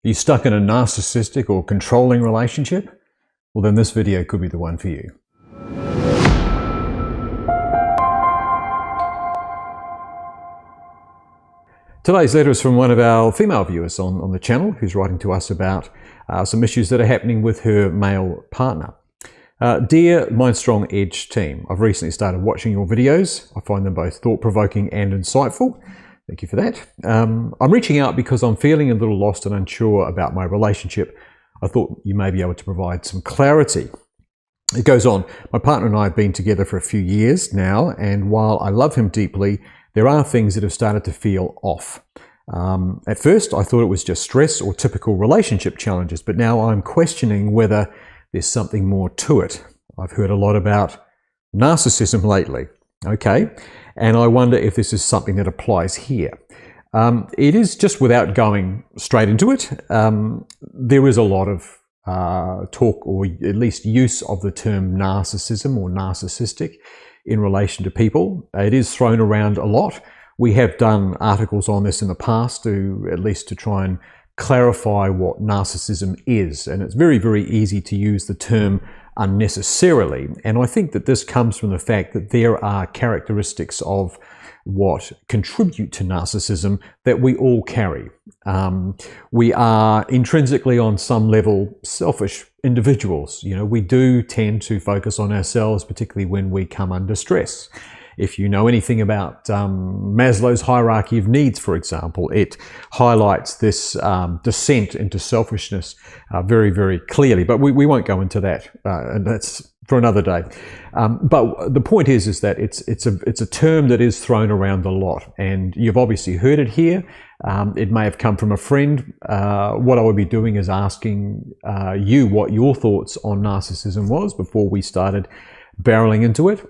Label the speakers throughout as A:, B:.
A: Are you stuck in a narcissistic or controlling relationship? Well, then this video could be the one for you. Today's letter is from one of our female viewers on the channel who's writing to us about some issues that are happening with her male partner. Dear Mind Strong Edge team, I've recently started watching your videos. I find them both thought-provoking and insightful. Thank you for that. I'm reaching out because I'm feeling a little lost and unsure about my relationship. I thought you may be able to provide some clarity. It goes on, my partner and I have been together for a few years now, and while I love him deeply, there are things that have started to feel off. At first, I thought it was just stress or typical relationship challenges, but now I'm questioning whether there's something more to it. I've heard a lot about narcissism lately. Okay. And I wonder if this is something that applies here. It is, just without going straight into it, there is a lot of talk, or at least use of the term narcissism or narcissistic in relation to people. It is thrown around a lot. We have done articles on this in the past at least to try and clarify what narcissism is. And it's very, very easy to use the term unnecessarily. And I think that this comes from the fact that there are characteristics of what contribute to narcissism that we all carry. We are intrinsically, on some level, selfish individuals. You know, we do tend to focus on ourselves, particularly when we come under stress. If you know anything about Maslow's hierarchy of needs, for example, it highlights this descent into selfishness very, very clearly. But we won't go into that, and that's for another day. But the point is that it's a term that is thrown around a lot, and you've obviously heard it here. It may have come from a friend. What I would be doing is asking you what your thoughts on narcissism was before we started barreling into it.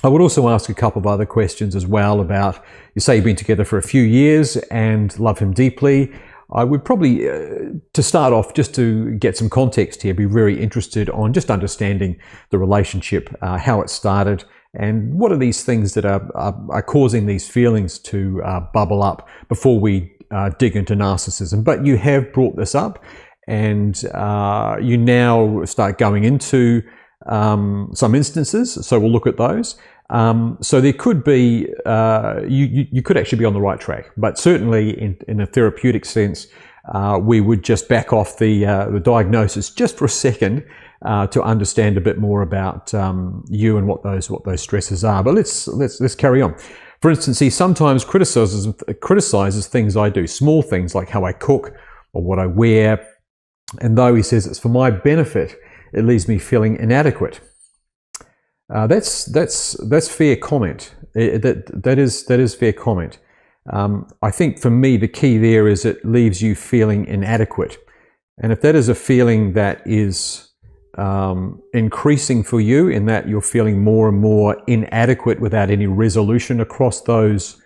A: I would also ask a couple of other questions as well about, you say you've been together for a few years and love him deeply. I would probably, to start off, just to get some context here, be very interested on just understanding the relationship, how it started, and what are these things that are causing these feelings to bubble up before we dig into narcissism. But you have brought this up, and you now start going into some instances, so we'll look at those. So there could be, you could actually be on the right track, but certainly in a therapeutic sense, we would just back off the diagnosis just for a second to understand a bit more about you and what those stresses are. But let's carry on. For instance, he sometimes criticizes things I do, small things like how I cook or what I wear, and though he says it's for my benefit, it leaves me feeling inadequate. That's fair comment. That is fair comment. I think for me the key there is it leaves you feeling inadequate, and if that is a feeling that is increasing for you, in that you're feeling more and more inadequate without any resolution across those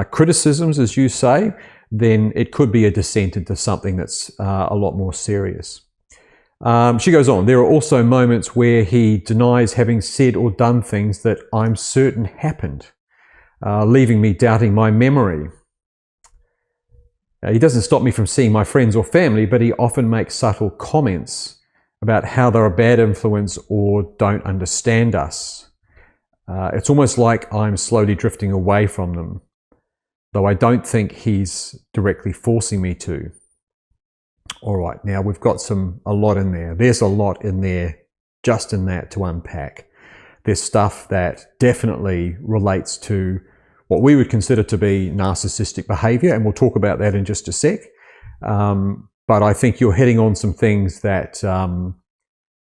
A: criticisms, as you say, then it could be a descent into something that's a lot more serious. She goes on, there are also moments where he denies having said or done things that I'm certain happened, leaving me doubting my memory. He doesn't stop me from seeing my friends or family, but he often makes subtle comments about how they're a bad influence or don't understand us. It's almost like I'm slowly drifting away from them, though I don't think he's directly forcing me to. All right, now we've got a lot in there. There's a lot in there just in that to unpack. There's stuff that definitely relates to what we would consider to be narcissistic behavior, and we'll talk about that in just a sec. But I think you're hitting on some things that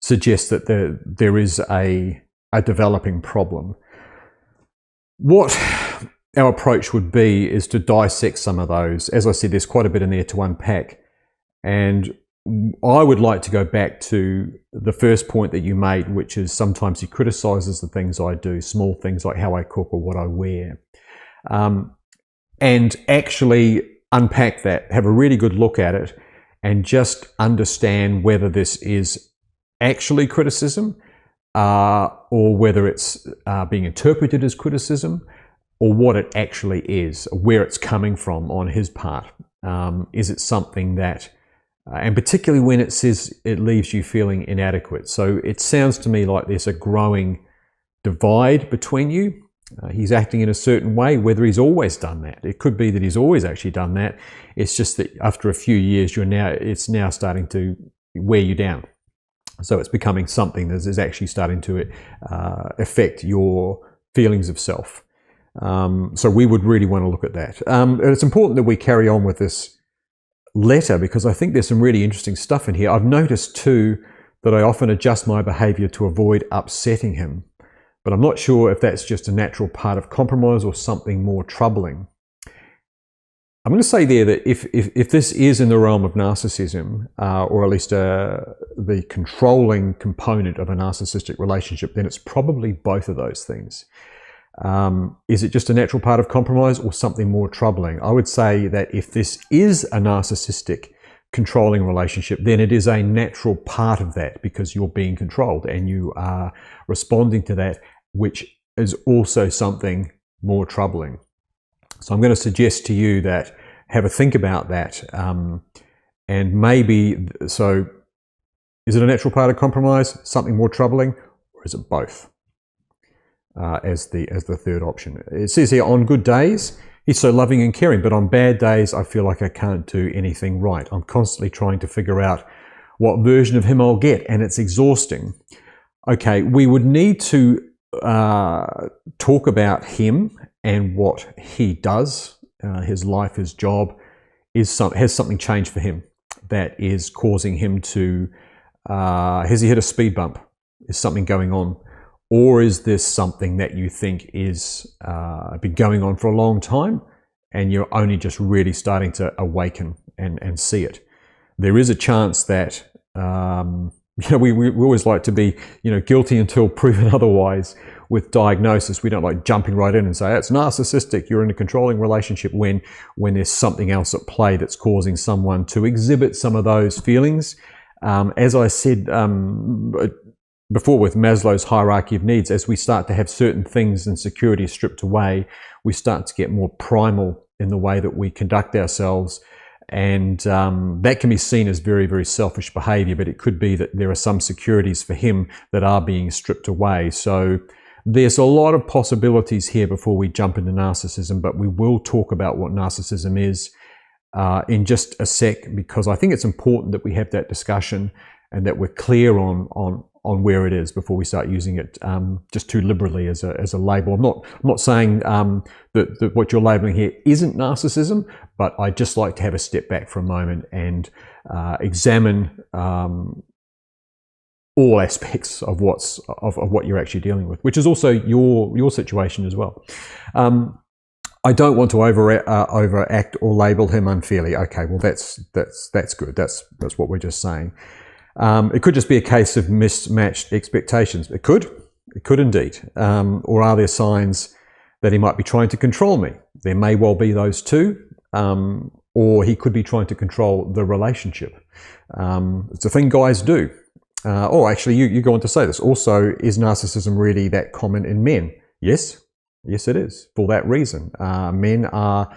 A: suggest that there is a developing problem. What our approach would be is to dissect some of those. As I said, there's quite a bit in there to unpack. And I would like to go back to the first point that you made, which is sometimes he criticizes the things I do, small things like how I cook or what I wear. And actually unpack that, have a really good look at it, and just understand whether this is actually criticism or whether it's being interpreted as criticism, or what it actually is, where it's coming from on his part. Is it something that and particularly when it says it leaves you feeling inadequate. So it sounds to me like there's a growing divide between you. He's acting in a certain way, whether he's always done that. It could be that he's always actually done that. It's just that after a few years, it's now starting to wear you down. So it's becoming something that is actually starting to affect your feelings of self. So we would really want to look at that. And it's important that we carry on with this letter because I think there's some really interesting stuff in here. I've noticed too that I often adjust my behaviour to avoid upsetting him. But I'm not sure if that's just a natural part of compromise or something more troubling. I'm going to say there that if this is in the realm of narcissism, or at least the controlling component of a narcissistic relationship, then it's probably both of those things. Is it just a natural part of compromise or something more troubling? I would say that if this is a narcissistic controlling relationship, then it is a natural part of that because you're being controlled and you are responding to that, which is also something more troubling. So I'm going to suggest to you that have a think about that, and maybe, so is it a natural part of compromise, something more troubling, or is it both? As the third option. It says here, on good days, he's so loving and caring, but on bad days, I feel like I can't do anything right. I'm constantly trying to figure out what version of him I'll get, and it's exhausting. Okay, we would need to talk about him and what he does. His life, his job has something changed for him that is causing him to, has he hit a speed bump? Is something going on? Or is this something that you think is been going on for a long time and you're only just really starting to awaken and see it? There is a chance that, we always like to be, guilty until proven otherwise with diagnosis. We don't like jumping right in and say, it's narcissistic, you're in a controlling relationship, when there's something else at play that's causing someone to exhibit some of those feelings. As I said, before with Maslow's hierarchy of needs, as we start to have certain things and security stripped away, we start to get more primal in the way that we conduct ourselves. And that can be seen as very, very selfish behavior, but it could be that there are some securities for him that are being stripped away. So there's a lot of possibilities here before we jump into narcissism, but we will talk about what narcissism is in just a sec, because I think it's important that we have that discussion and that we're clear on where it is before we start using it just too liberally as a label. I'm not saying that what you're labeling here isn't narcissism, but I just like to have a step back for a moment and examine all aspects of what you're actually dealing with, which is also your situation as well. I don't want to overact or label him unfairly. Okay, well that's good. That's what we're just saying. It could just be a case of mismatched expectations. It could indeed. Or are there signs that he might be trying to control me? There may well be those too. Or he could be trying to control the relationship. It's a thing guys do. Actually, you go on to say this. Also, is narcissism really that common in men? Yes, it is. For that reason, men are,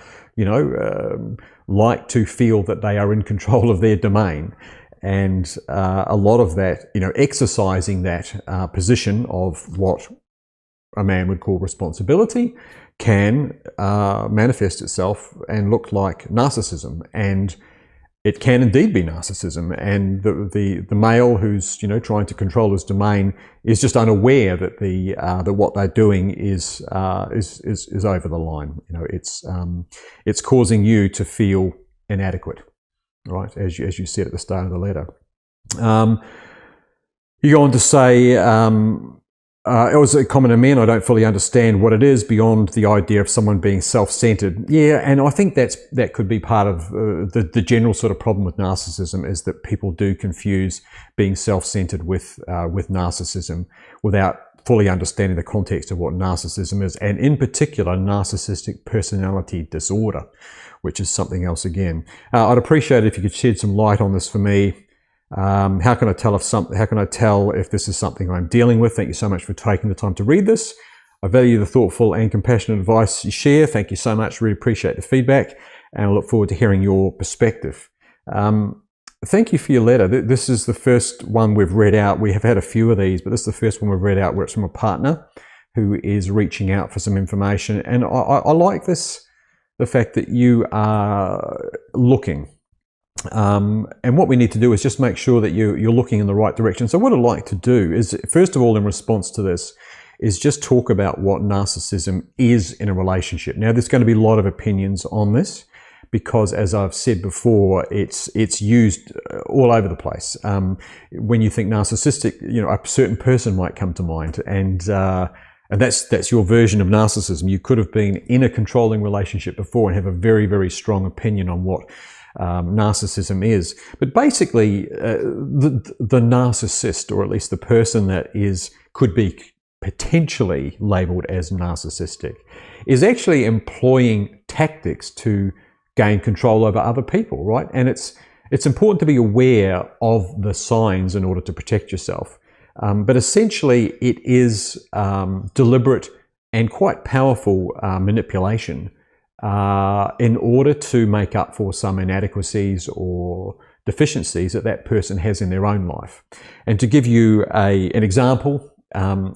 A: like to feel that they are in control of their domain. And a lot of that, exercising that position of what a man would call responsibility can manifest itself and look like narcissism. And it can indeed be narcissism. And the male who's trying to control his domain is just unaware that that what they're doing is over the line. It's causing you to feel inadequate. Right, as you said at the start of the letter. You go on to say, it was common in men, I don't fully understand what it is beyond the idea of someone being self-centered. Yeah, and I think that could be part of the general sort of problem with narcissism, is that people do confuse being self-centered with narcissism without fully understanding the context of what narcissism is, and in particular, narcissistic personality disorder, which is something else again. I'd appreciate it if you could shed some light on this for me. How can I tell if this is something I'm dealing with? Thank you so much for taking the time to read this. I value the thoughtful and compassionate advice you share. Thank you so much. Really appreciate the feedback, and I look forward to hearing your perspective. thank you for your letter. This is the first one we've read out. We have had a few of these, but this is the first one we've read out where it's from a partner who is reaching out for some information. And I like this, the fact that you are looking. And what we need to do is just make sure that you're looking in the right direction. So what I'd like to do is, first of all, in response to this, is just talk about what narcissism is in a relationship. Now, there's going to be a lot of opinions on this because, as I've said before, it's used all over the place. When you think narcissistic, a certain person might come to mind, and that's your version of narcissism. You could have been in a controlling relationship before and have a very, very strong opinion on what narcissism is. But basically, the narcissist, or at least the person that could be potentially labeled as narcissistic, is actually employing tactics to gain control over other people, right? And it's important to be aware of the signs in order to protect yourself. But essentially, it is deliberate and quite powerful manipulation in order to make up for some inadequacies or deficiencies that person has in their own life. And to give you an example,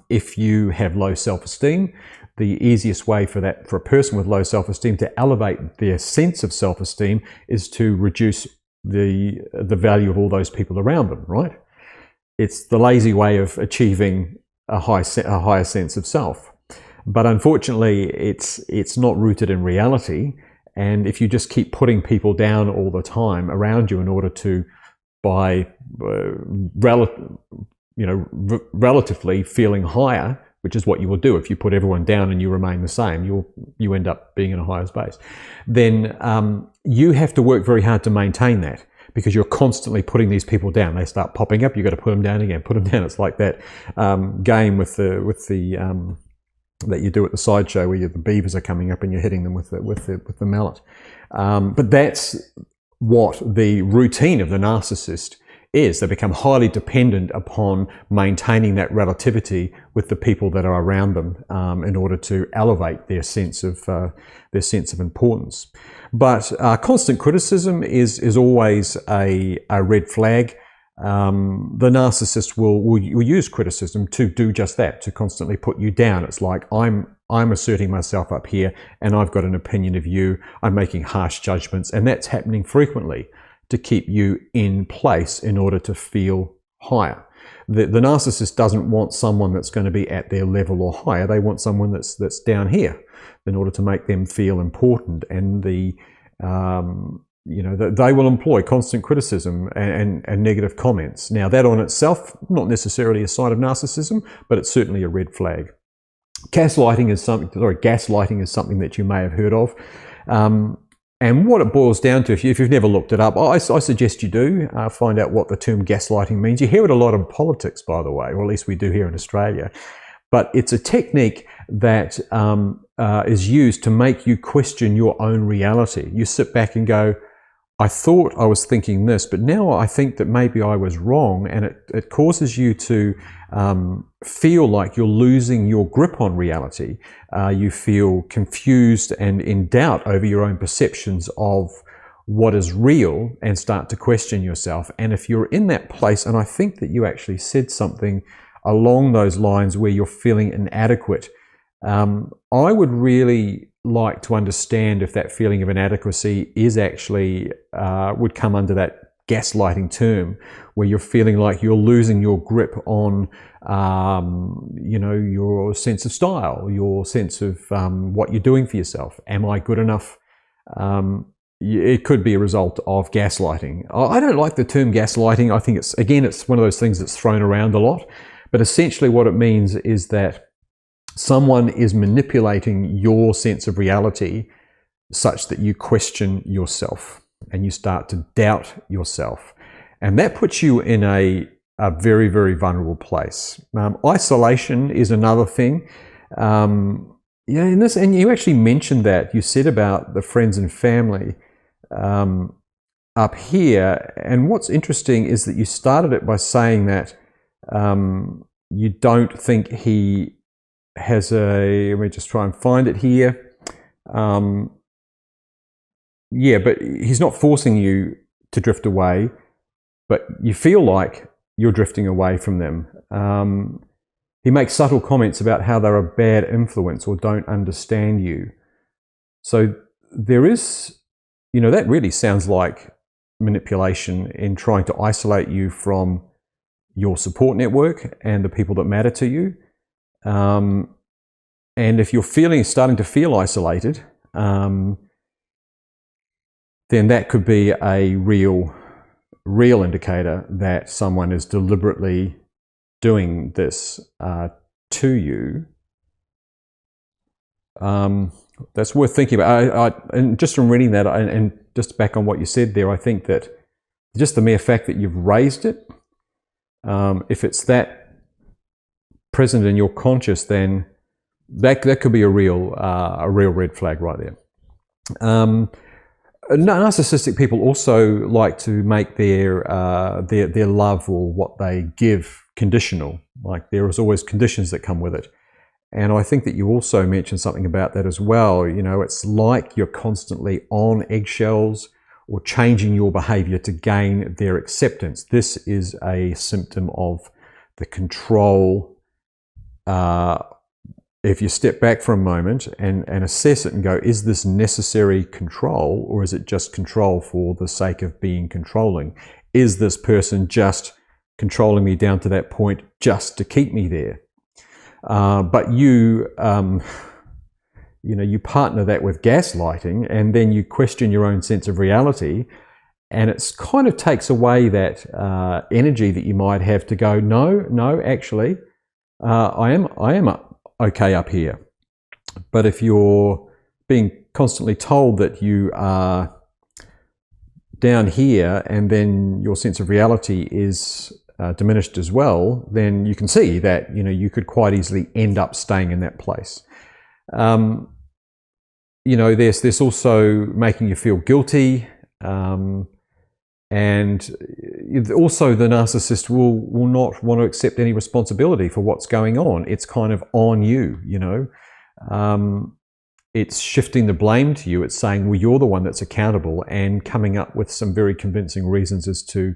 A: if you have low self-esteem, the easiest way for a person with low self-esteem to elevate their sense of self-esteem is to reduce the value of all those people around them, right? It's the lazy way of achieving a higher sense of self. But unfortunately, it's not rooted in reality. And if you just keep putting people down all the time around you in order to, by relatively feeling higher, which is what you will do if you put everyone down and you remain the same, you end up being in a higher space, then you have to work very hard to maintain that, because you're constantly putting these people down. They start popping up, you've got to put them down again, put them down. It's like that game with the that you do at the sideshow where the beavers are coming up and you're hitting them with the mallet. But that's what the routine of the narcissist is. They become highly dependent upon maintaining that relativity with the people that are around them in order to elevate their sense of importance. But constant criticism is always a red flag. The narcissist will use criticism to do just that, to constantly put you down. It's like, I'm asserting myself up here and I've got an opinion of you. I'm making harsh judgments, and that's happening frequently to keep you in place in order to feel higher. The narcissist doesn't want someone that's going to be at their level or higher. They want someone that's down here in order to make them feel important. And they will employ constant criticism and negative comments. Now, that on itself, not necessarily a sign of narcissism, but it's certainly a red flag. Gaslighting is something that you may have heard of. And what it boils down to, if you've never looked it up, I suggest you do find out what the term gaslighting means. You hear it a lot in politics, by the way, or at least we do here in Australia. But it's a technique that is used to make you question your own reality. You sit back and go, I thought I was thinking this, but now I think that maybe I was wrong, and it causes you to feel like you're losing your grip on reality. You feel confused and in doubt over your own perceptions of what is real and start to question yourself. And if you're in that place, and I think that you actually said something along those lines where you're feeling inadequate, I would really like to understand if that feeling of inadequacy is actually would come under that gaslighting term, where you're feeling like you're losing your grip on your sense of style, your sense of what you're doing for yourself. Am I good enough? It could be a result of gaslighting. I don't like the term gaslighting. I think it's one of those things that's thrown around a lot, but essentially what it means is that someone is manipulating your sense of reality such that you question yourself and you start to doubt yourself. And that puts you in a very, very vulnerable place. Isolation is another thing. And you actually mentioned that. You said about the friends and family up here. And what's interesting is that you started it by saying that you don't think he has let me just try and find it here. But he's not forcing you to drift away. but you feel like you're drifting away from them. He makes subtle comments about how they're a bad influence or don't understand you. So there is, that really sounds like manipulation in trying to isolate you from your support network and the people that matter to you. And if you're starting to feel isolated, then that could be a real indicator that someone is deliberately doing this to you. That's worth thinking about. And just from reading that, and just back on what you said there, I think that just the mere fact that you've raised it, if it's that present in your conscious, then that could be a real red flag right there. Narcissistic people also like to make their love or what they give conditional. Like there is always conditions that come with it. And I think that you also mentioned something about that as well. It's like you're constantly on eggshells or changing your behavior to gain their acceptance. This is a symptom of the control. If you step back for a moment and assess it and go, is this necessary control, or is it just control for the sake of being controlling? Is this person just controlling me down to that point just to keep me there? But you partner that with gaslighting, and then you question your own sense of reality, and it kind of takes away that energy that you might have to go, no, actually, I am okay up here. But if you're being constantly told that you are down here, and then your sense of reality is diminished as well, then you can see that you could quite easily end up staying in that place. There's also making you feel guilty, and also the narcissist will not want to accept any responsibility for what's going on. It's kind of on you, It's shifting the blame to you. It's saying, well, you're the one that's accountable, and coming up with some very convincing reasons as to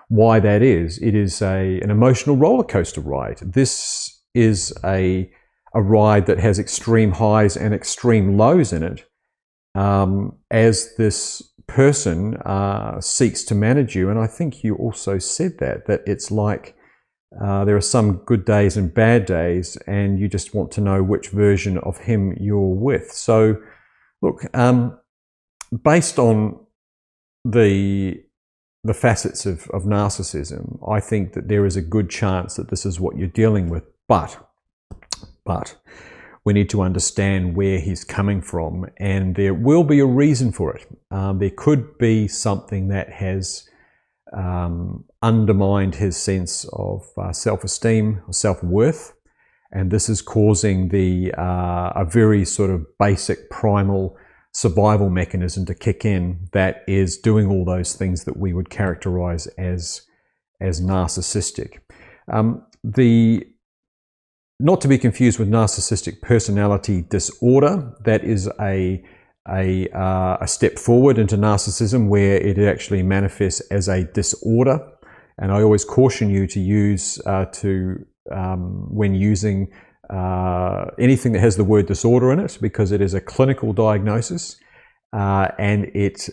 A: why that is. It is an emotional roller coaster ride. This is a ride that has extreme highs and extreme lows in it, as this person seeks to manage you. And I think you also said that it's like there are some good days and bad days, and you just want to know which version of him you're with. So look, based on the facets of narcissism, I think that there is a good chance that this is what you're dealing with, but we need to understand where he's coming from, and there will be a reason for it. There could be something that has undermined his sense of self-esteem or self-worth, and this is causing a very sort of basic primal survival mechanism to kick in that is doing all those things that we would characterize as narcissistic. Not to be confused with narcissistic personality disorder. That is a step forward into narcissism, where it actually manifests as a disorder. And I always caution you to use when using anything that has the word disorder in it, because it is a clinical diagnosis, and it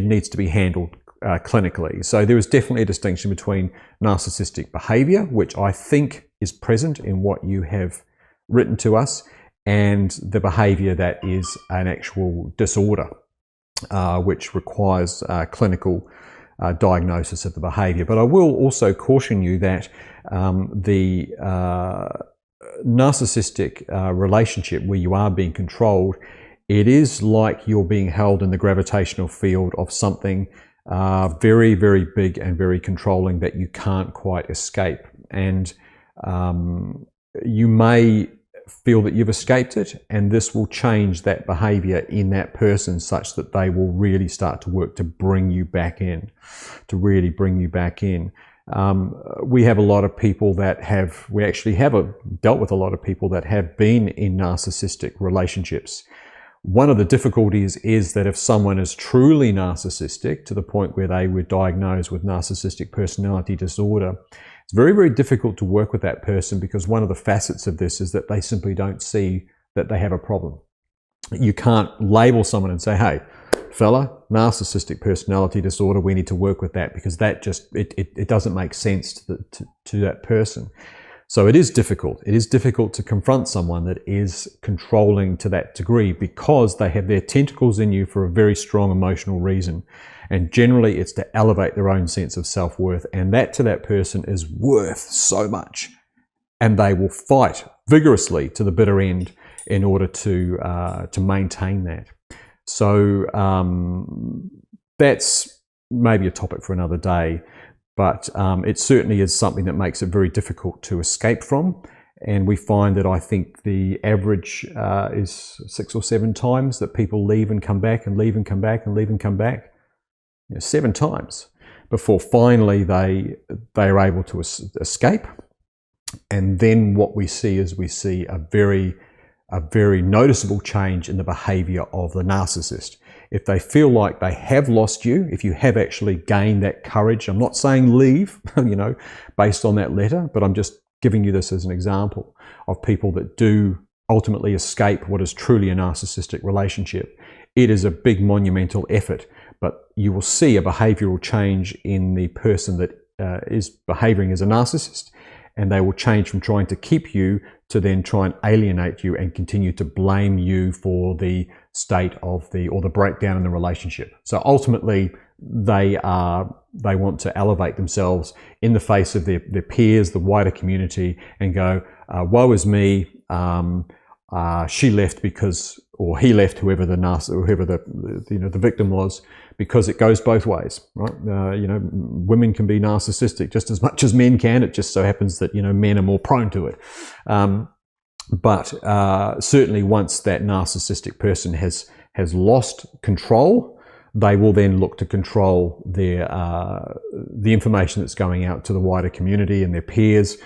A: needs to be handled clinically. So there is definitely a distinction between narcissistic behaviour, which I think is present in what you have written to us, and the behaviour that is an actual disorder, which requires clinical diagnosis of the behaviour. But I will also caution you that the narcissistic relationship where you are being controlled, it is like you're being held in the gravitational field of something very, very big and very controlling that you can't quite escape. And you may feel that you've escaped it, and this will change that behavior in that person such that they will really start to work to bring you back in, to really bring you back in. We have a lot of people we actually have dealt with a lot of people that have been in narcissistic relationships One of the difficulties is that if someone is truly narcissistic to the point where they were diagnosed with narcissistic personality disorder, it's very, very difficult to work with that person, because one of the facets of this is that they simply don't see that they have a problem. You can't label someone and say, hey, fella, narcissistic personality disorder, we need to work with that, because that just, it doesn't make sense to that person. So it is difficult. It is difficult to confront someone that is controlling to that degree, because they have their tentacles in you for a very strong emotional reason. And generally it's to elevate their own sense of self-worth, and that to that person is worth so much. And they will fight vigorously to the bitter end in order to maintain that. So that's maybe a topic for another day, but it certainly is something that makes it very difficult to escape from. And we find that I think the average is 6 or 7 times that people leave and come back and leave and come back and leave and come back. 7 times before finally they are able to escape. And then what we see is a very noticeable change in the behavior of the narcissist. If they feel like they have lost you, if you have actually gained that courage, I'm not saying leave, based on that letter, but I'm just giving you this as an example of people that do ultimately escape what is truly a narcissistic relationship. It is a big monumental effort, but you will see a behavioral change in the person that is behaving as a narcissist, and they will change from trying to keep you to then try and alienate you and continue to blame you for the state of the breakdown in the relationship. So ultimately, they want to elevate themselves in the face of their peers, the wider community, and go, woe is me, she left because, or he left, whoever the victim was, because it goes both ways, right? Women can be narcissistic just as much as men can. It just so happens that men are more prone to it. But certainly, once that narcissistic person has lost control, they will then look to control the information that's going out to the wider community and their peers,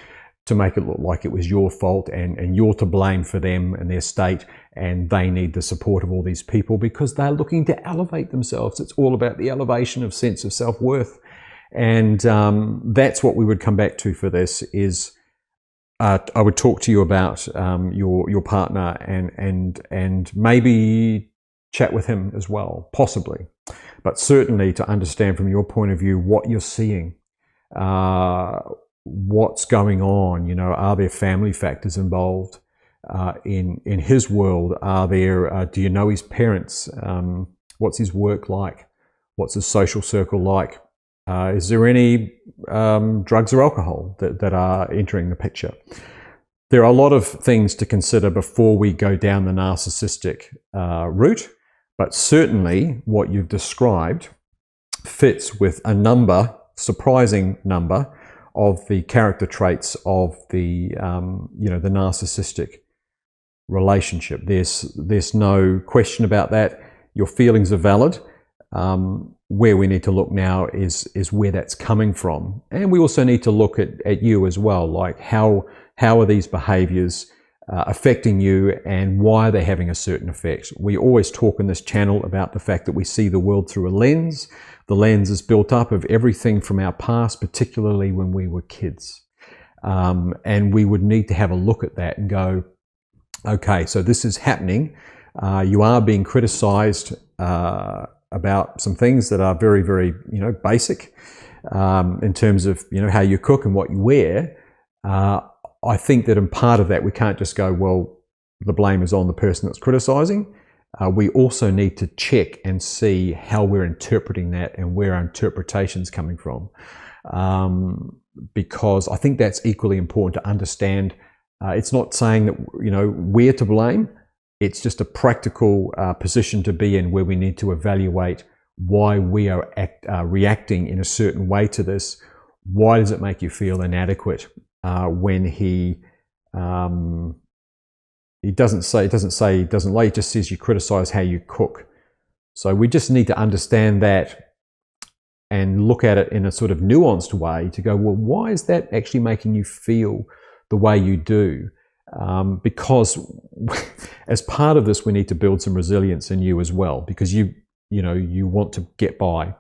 A: to make it look like it was your fault and you're to blame for them and their state, and they need the support of all these people because they're looking to elevate themselves. It's all about the elevation of sense of self-worth. And that's what we would come back to for this is I would talk to you about your partner and maybe chat with him as well, possibly. But certainly to understand from your point of view what you're seeing, what's going on, are there family factors involved in his world? Are there, do you know his parents? What's his work like? What's his social circle like? Is there any drugs or alcohol that are entering the picture? There are a lot of things to consider before we go down the narcissistic route, but certainly what you've described fits with a surprising number of the character traits of the the narcissistic relationship. There's no question about that. Your feelings are valid. Where we need to look now is where that's coming from, and we also need to look at you as well. Like how are these behaviours affecting you, and why are they having a certain effect? We always talk in this channel about the fact that we see the world through a lens. The lens is built up of everything from our past, particularly when we were kids. And we would need to have a look at that and go, okay, so this is happening. You are being criticized about some things that are very, very, basic in terms of, how you cook and what you wear. I think that in part of that, we can't just go, well, the blame is on the person that's criticizing. We also need to check and see how we're interpreting that and where our interpretation's coming from. Because I think that's equally important to understand. It's not saying that, we're to blame. It's just a practical position to be in where we need to evaluate why we are reacting in a certain way to this. Why does it make you feel inadequate when he doesn't lie, he just says you criticize how you cook. So we just need to understand that and look at it in a sort of nuanced way to go, well, why is that actually making you feel the way you do? because as part of this, we need to build some resilience in you as well, because you want to get by.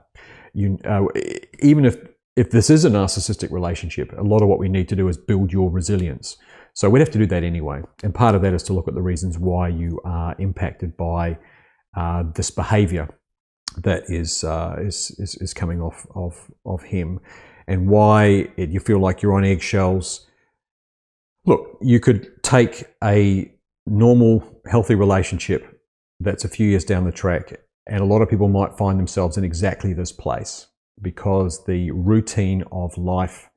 A: Even if this is a narcissistic relationship, a lot of what we need to do is build your resilience. So we'd have to do that anyway. And part of that is to look at the reasons why you are impacted by this behavior that is coming off him, and why you feel like you're on eggshells. Look, you could take a normal, healthy relationship that's a few years down the track, and a lot of people might find themselves in exactly this place because the routine of life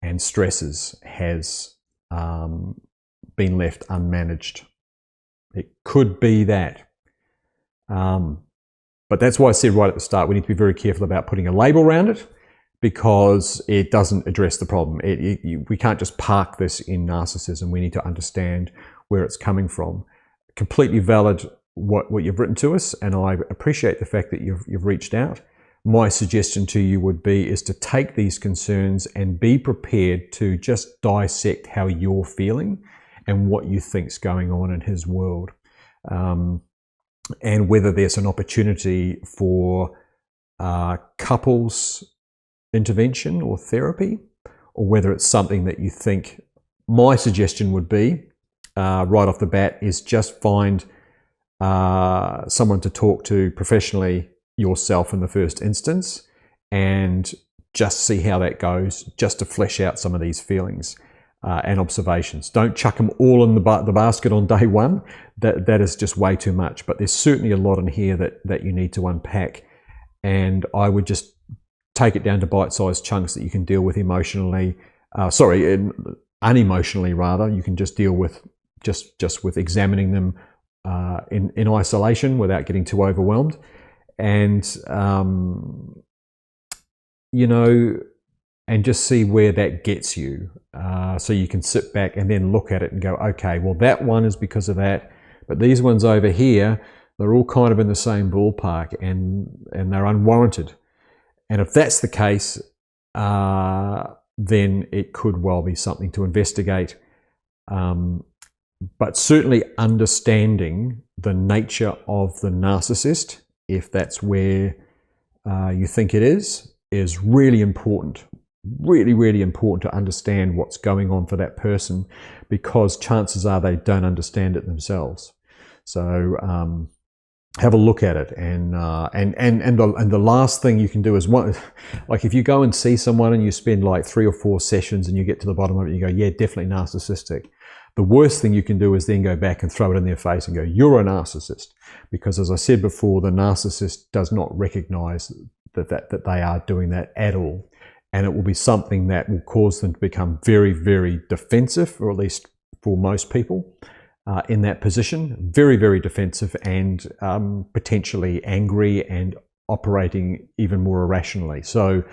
A: and stresses has been left unmanaged. It could be that. But that's why I said right at the start, we need to be very careful about putting a label around it, because it doesn't address the problem. We can't just park this in narcissism. We need to understand where it's coming from. Completely valid what you've written to us, and I appreciate the fact that you've reached out. My suggestion to you is to take these concerns and be prepared to just dissect how you're feeling and what you think's going on in his world. And whether there's an opportunity for couples intervention or therapy, or whether it's something that you think. My suggestion would be, right off the bat, is just find someone to talk to professionally yourself in the first instance, and just see how that goes, just to flesh out some of these feelings and observations. Don't chuck them all in the basket on day one. That is just way too much. But there's certainly a lot in here that you need to unpack, and I would just take it down to bite-sized chunks that you can deal with emotionally. Unemotionally rather. You can just deal with just with examining them in isolation without getting too overwhelmed, and and just see where that gets you. So you can sit back and then look at it and go, okay, well, that one is because of that, but these ones over here, they're all kind of in the same ballpark, and they're unwarranted. And if that's the case, then it could well be something to investigate. But certainly understanding the nature of the narcissist, if that's where you think it is really important. Really, really important to understand what's going on for that person, because chances are they don't understand it themselves. So have a look at it, and the last thing you can do is like if you go and see someone and you spend like 3 or 4 sessions and you get to the bottom of it and you go, yeah, definitely narcissistic. The worst thing you can do is then go back and throw it in their face and go, you're a narcissist. Because as I said before, the narcissist does not recognize that they are doing that at all. And it will be something that will cause them to become very, very defensive, or at least for most people in that position, very, very defensive, and potentially angry and operating even more irrationally. So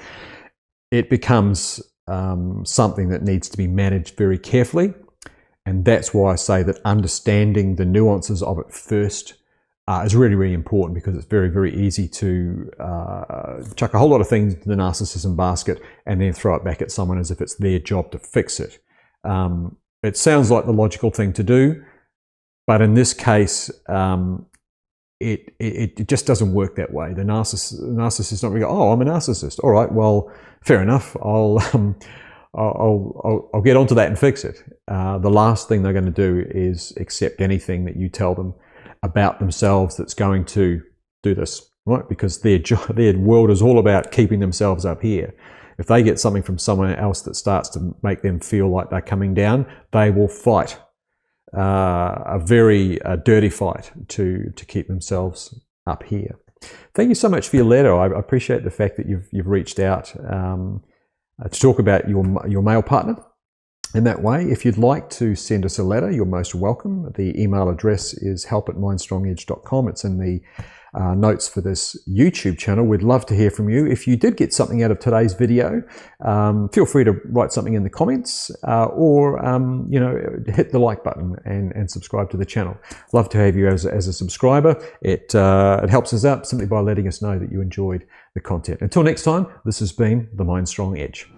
A: it becomes something that needs to be managed very carefully. And that's why I say that understanding the nuances of it first is really, really important, because it's very, very easy to chuck a whole lot of things into the narcissism basket and then throw it back at someone as if it's their job to fix it. It sounds like the logical thing to do, but in this case, it just doesn't work that way. The narcissist is not going to go, oh, I'm a narcissist. All right, well, fair enough. I'll get onto that and fix it. The last thing they're going to do is accept anything that you tell them about themselves that's going to do this, right? Because their world is all about keeping themselves up here. If they get something from someone else that starts to make them feel like they're coming down, they will fight a very dirty fight to keep themselves up here. Thank you so much for your letter. I appreciate the fact that you've reached out to talk about your male partner in that way. If you'd like to send us a letter, you're most welcome. The email address is help@mindstrongedge.com. It's in the notes for this YouTube channel. We'd love to hear from you. If you did get something out of today's video, feel free to write something in the comments, or hit the like button and subscribe to the channel. Love to have you as a subscriber. It helps us out simply by letting us know that you enjoyed the content. Until next time, this has been the Mind Strong Edge.